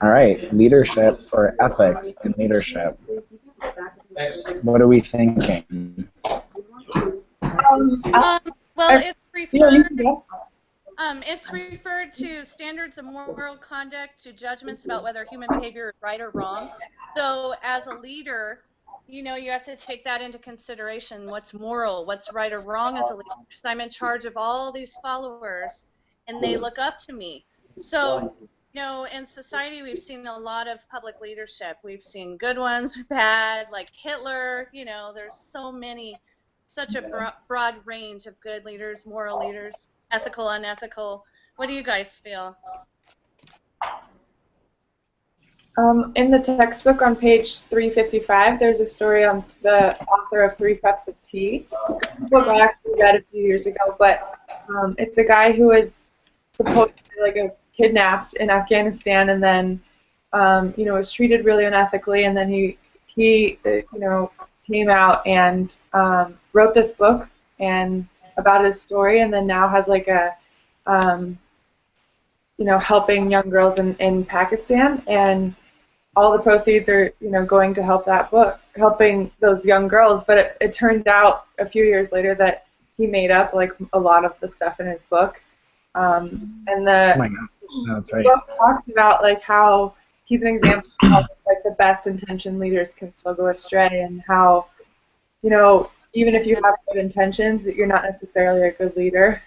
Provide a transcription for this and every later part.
All right, leadership or ethics in leadership. What are we thinking? Um, I, Well, I, yeah, you can go. it's referred to standards of moral conduct, to judgments about whether human behavior is right or wrong. So as a leader, you have to take that into consideration. What's moral, what's right or wrong as a leader? Because I'm in charge of all these followers, and they look up to me. So, in society, we've seen a lot of public leadership. We've seen good ones, bad, like Hitler. There's such a broad range of good leaders, moral leaders, ethical, unethical. What do you guys feel? In the textbook on page 355, there's a story on the author of Three Cups of Tea. It's a book I actually read a few years ago, but it's a guy who was supposed to be kidnapped in Afghanistan, and then was treated really unethically, and then he came out and wrote this book and about his story, and then now has helping young girls in Pakistan, and all the proceeds are, going to help that book, helping those young girls. But it turned out a few years later that he made up a lot of the stuff in his book. And the Oh my God. No, that's right. book talks about how he's an example of how the best intentioned leaders can still go astray, and how, even if you have good intentions, that you're not necessarily a good leader,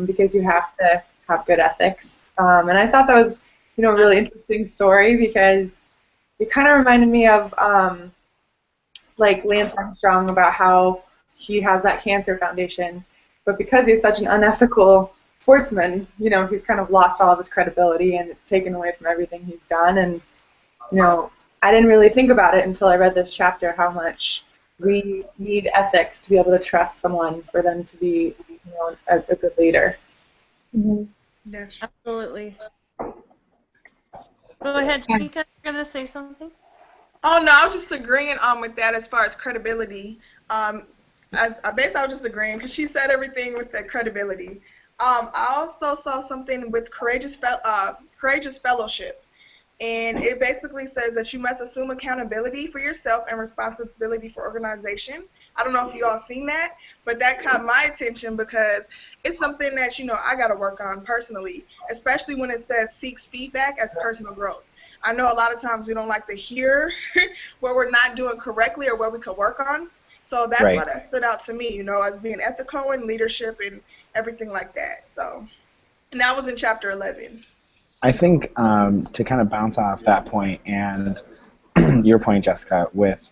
because you have to have good ethics. And I thought that was, a really interesting story, because it kind of reminded me of Lance Armstrong, about how he has that cancer foundation, but because he's such an unethical sportsman, he's kind of lost all of his credibility, and it's taken away from everything he's done. And I didn't really think about it until I read this chapter, how much we need ethics to be able to trust someone for them to be, a good leader. Mm-hmm. Yes. Absolutely. Go ahead, Janika. You're going to say something? Oh, no, I was just agreeing with that as far as credibility. I was just agreeing because she said everything with that credibility. I also saw something with courageous fellowship, and it basically says that you must assume accountability for yourself and responsibility for organization. I don't know if you all seen that, but that caught my attention because it's something that, I got to work on personally, especially when it says seeks feedback as personal growth. I know a lot of times we don't like to hear where we're not doing correctly or where we could work on. So that's Right. why that stood out to me, as being ethical and leadership and everything like that. So, and that was in chapter 11. I think to kind of bounce off that point and your point, Jessica, with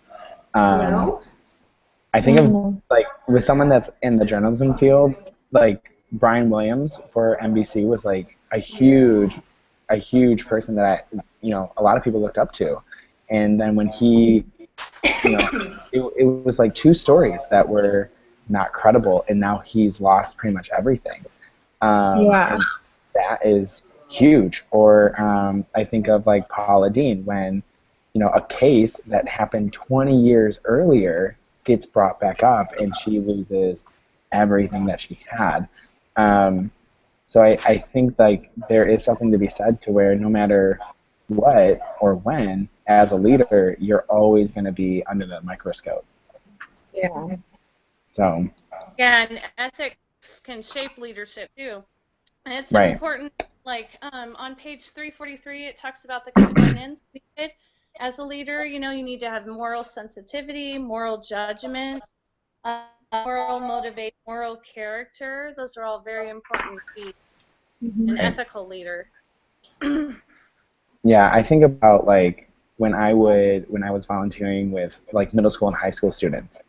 I think of with someone that's in the journalism field, like Brian Williams for NBC was a huge person that a lot of people looked up to, and then when he, it was two stories that were not credible, and now he's lost pretty much everything. And that is huge. Or I think of Paula Deen, when a case that happened 20 years earlier gets brought back up, and she loses everything that she had. So I think there is something to be said to where no matter what or when, as a leader, you're always going to be under the microscope. Yeah. So. Yeah, and ethics can shape leadership too. And it's Right. important, on page 343, it talks about the components needed as a leader. You need to have moral sensitivity, moral judgment, moral motivation, moral character. Those are all very important keys. An ethical leader. Yeah, I think about when I was volunteering with middle school and high school students,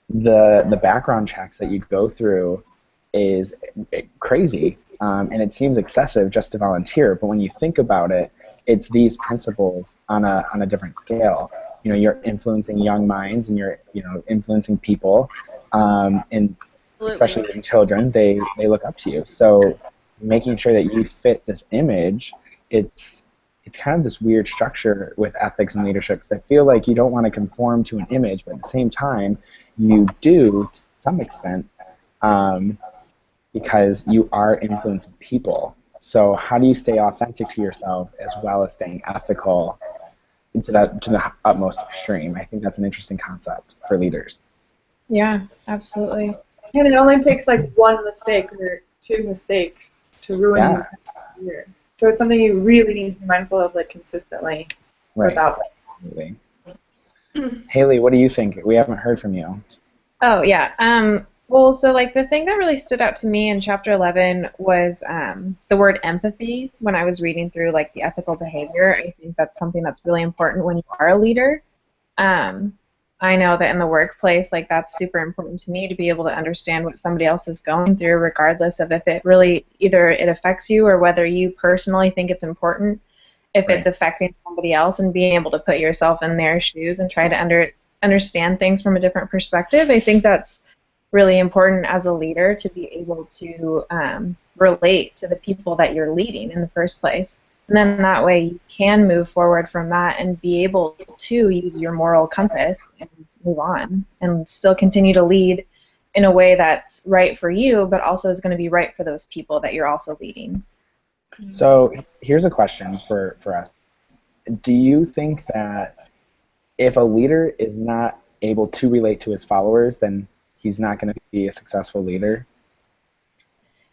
the background checks that you go through is crazy, and it seems excessive just to volunteer. But when you think about it, it's these principles on a different scale. You're influencing young minds, and you're influencing people, and especially in children, they look up to you. So making sure that you fit this image, it's kind of this weird structure with ethics and leadership, because I feel like you don't want to conform to an image, but at the same time, you do to some extent, because you are influencing people. So how do you stay authentic to yourself as well as staying ethical to the utmost extreme? I think that's an interesting concept for leaders. Yeah, absolutely. And it only takes like one mistake or two mistakes to ruin Yeah. your entire career. So it's something you really need to be mindful of, like, consistently Right. without. Absolutely. Haley, what do you think? We haven't heard from you. Oh, yeah. Well, so like the thing that really stood out to me in chapter 11 was the word empathy when I was reading through like the ethical behavior. I think that's something that's really important when you are a leader. I know that in the workplace, like that's super important to me to be able to understand what somebody else is going through, regardless of if it really either it affects you or whether you personally think it's important. If Right. it's affecting somebody else, and being able to put yourself in their shoes and try to understand things from a different perspective, I think that's really important as a leader to be able to relate to the people that you're leading in the first place. And then that way you can move forward from that and be able to use your moral compass and move on and still continue to lead in a way that's right for you, but also is going to be right for those people that you're also leading. So here's a question for us. Do you think that if a leader is not able to relate to his followers, then he's not going to be a successful leader?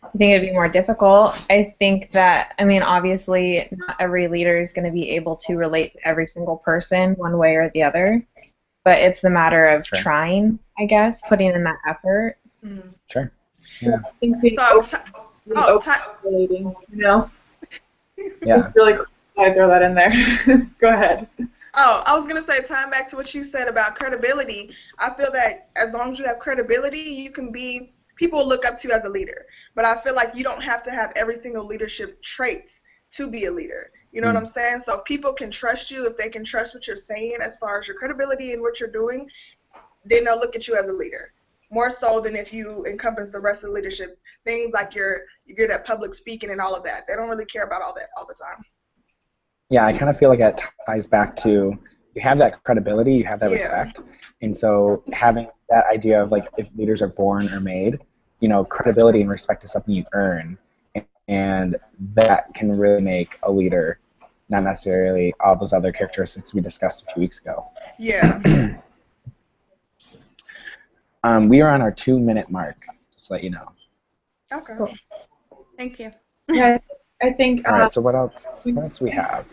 I think it'd be more difficult. I think that, I mean, obviously, not every leader is going to be able to relate to every single person one way or the other, but it's the matter of Sure. trying, I guess, putting in that effort. Sure. Yeah. I think being relating, you know? Yeah. It's really cool. I throw that in there. Go ahead. Oh, I was going to say, tying back to what you said about credibility, I feel that as long as you have credibility, you can be, people look up to you as a leader. But I feel like you don't have to have every single leadership trait to be a leader. You know what I'm saying? So if people can trust you, if they can trust what you're saying as far as your credibility and what you're doing, then they'll look at you as a leader. More so than if you encompass the rest of the leadership. Things like you're good at public speaking and all of that. They don't really care about all that all the time. Yeah, I kind of feel like that ties back to you have that credibility, you have that respect, and so having that idea of like if leaders are born or made, you know, credibility and respect is something you earn, and that can really make a leader, not necessarily all those other characteristics we discussed a few weeks ago. Yeah. We are on our 2-minute mark, just to let you know. Okay. Cool. Thank you. Yeah, I think. All right, so what else we have?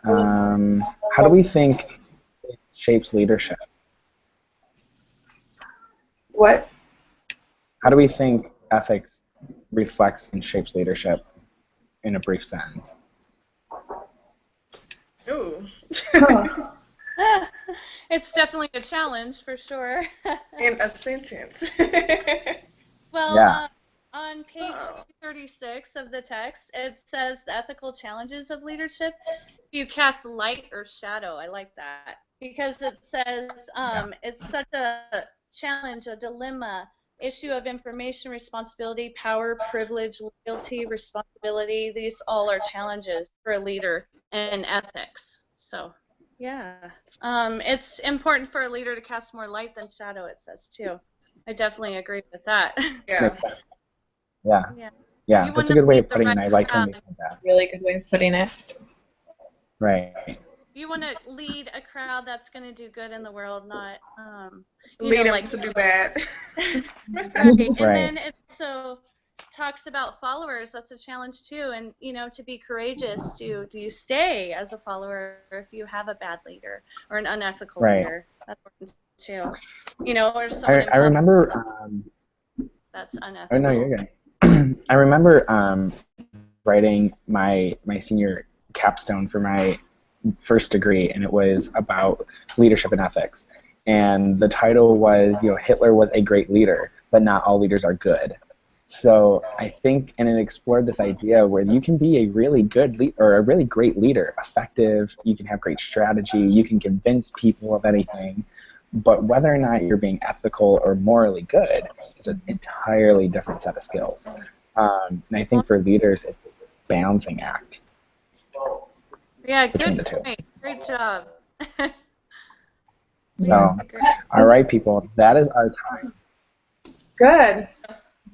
How do we think it shapes leadership? What? How do we think ethics reflects and shapes leadership in a brief sentence? Ooh. It's definitely a challenge for sure. In a sentence. Well, Yeah. on page 36 of the text, it says the ethical challenges of leadership. You cast light or shadow. I like that because it says it's such a challenge, a dilemma, issue of information, responsibility, power, privilege, loyalty, responsibility. These all are challenges for a leader in ethics. So, yeah, it's important for a leader to cast more light than shadow. It says too. I definitely agree with that. Yeah. Yeah. Yeah. Yeah, You that's a wanna good way lead of the putting it, and right I like when crowd. we think that. Really good way of putting it. Right. You want to lead a crowd that's going to do good in the world, not Lead them like to do bad. right. And Right. then it so talks about followers. That's a challenge too, and to be courageous. Do you stay as a follower if you have a bad leader or an unethical Right. leader? That's important too. Or someone in I public remember. that's Oh unethical. no, you're good. I remember writing my senior capstone for my first degree, and it was about leadership and ethics. And the title was, Hitler was a great leader, but not all leaders are good. So I think, and it explored this idea where you can be a really good or a really great leader, effective, you can have great strategy, you can convince people of anything, but whether or not you're being ethical or morally good is an entirely different set of skills. And I think for leaders, it's a balancing act. Yeah, between good the two. point. Great job. So, all right, people, that is our time. Good.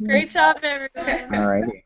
Great job, everyone. All righty.